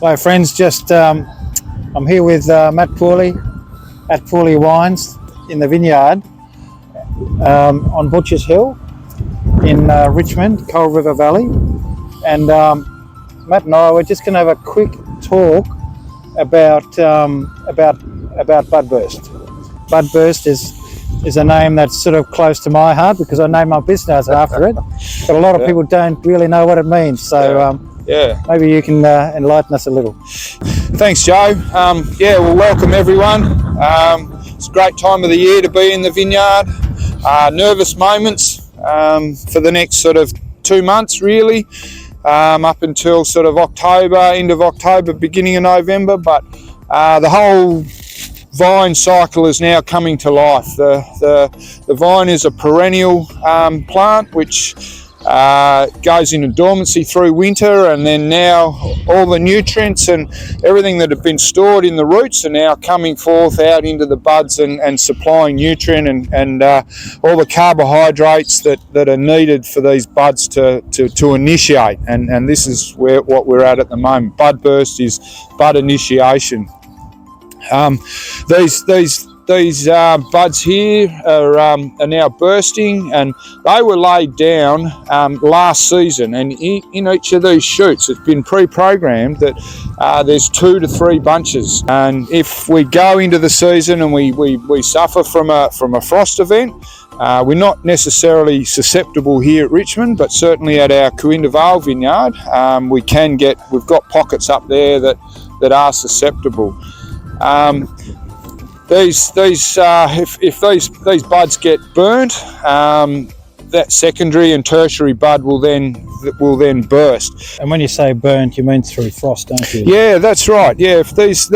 Hi friends, I'm here with Matt Pooley at Pooley Wines in the Vineyard on Butchers Hill in Richmond, Coal River Valley. And Matt and I, we're just going to have a quick talk about Budburst. Budburst is a name that's sort of close to my heart because I named my business after it, but a lot of people don't really know what it means. So maybe you can enlighten us a little. Thanks, Joe. Well, welcome everyone. It's a great time of the year to be in the vineyard. Nervous moments for the next sort of 2 months, really, up until sort of October, end of October, beginning of November. But the whole vine cycle is now coming to life. The vine is a perennial plant which goes into dormancy through winter, and then now all the nutrients and everything that have been stored in the roots are now coming forth out into the buds and supplying nutrient and all the carbohydrates that are needed for these buds to initiate, and this is what we're at the moment. Budburst is bud initiation. These buds here are now bursting, and they were laid down last season, and in each of these shoots it's been pre-programmed that there's 2 to 3 bunches, and if we go into the season and we suffer from a frost event, we're not necessarily susceptible here at Richmond, but certainly at our Coinda Vale vineyard we've got pockets up there that are susceptible. If these buds get burnt, that secondary and tertiary bud will then burst. And when you say burnt, you mean through frost, don't you? Yeah, that's right. Yeah, if these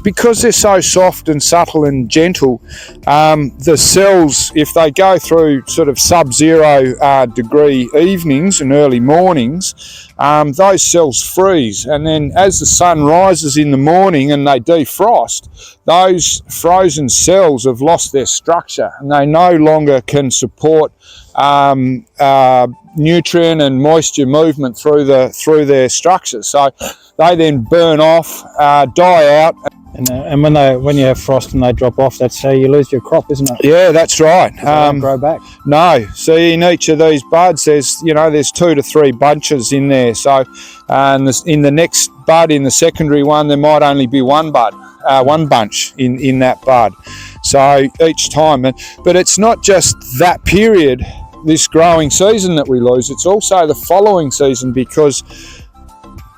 because they're so soft and subtle and gentle, the cells, if they go through sort of sub-zero degree evenings and early mornings, those cells freeze, and then as the sun rises in the morning and they defrost, those frozen cells have lost their structure and they no longer can support nutrient and moisture movement through their structures. So they then burn off, die out. And when you have frost and they drop off, that's how you lose your crop, isn't it? Yeah, that's right. They don't grow back. No. See, in each of these buds, there's 2 to 3 bunches in there. So, in the next bud, in the secondary one, there might only be one bunch in that bud. So each time, but it's not just that period, this growing season that we lose. It's also the following season, because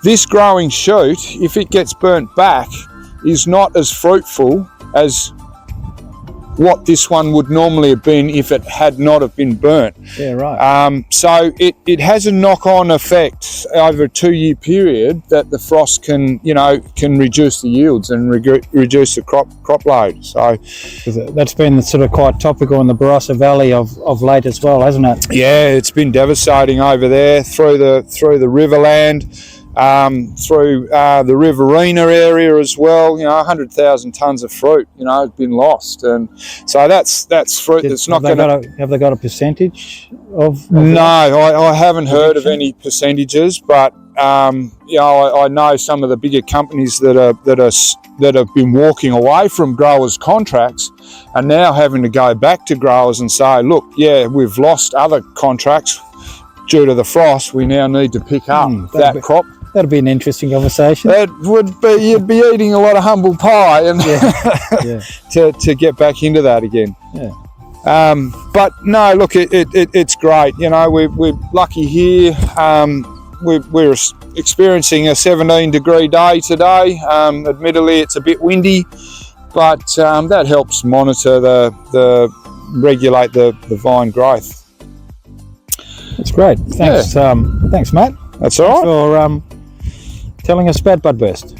this growing shoot, if it gets burnt back, is not as fruitful as what this one would normally have been if it had not have been burnt. Yeah, right. So it has a knock-on effect over a 2-year period that the frost can reduce the yields and reduce the crop load. So that's been sort of quite topical in the Barossa Valley of late as well, hasn't it? Yeah, it's been devastating over there through the Riverland. Through the Riverina area as well, 100,000 tonnes of fruit, has been lost, and so that's fruit that's not going to. Have they got a percentage of no, I haven't heard of any percentages, but I know some of the bigger companies that have been walking away from growers' contracts are now having to go back to growers and say, look, we've lost other contracts due to the frost. We now need to pick up that crop. That'd be an interesting conversation. It would be. You'd be eating a lot of humble pie, and to get back into that again. Yeah. But no, look, it's great. We're lucky here. We're experiencing a 17-degree day today. Admittedly, it's a bit windy, but that helps monitor regulate the vine growth. That's great. Thanks, thanks, Matt. That's all right. For telling us about Budburst.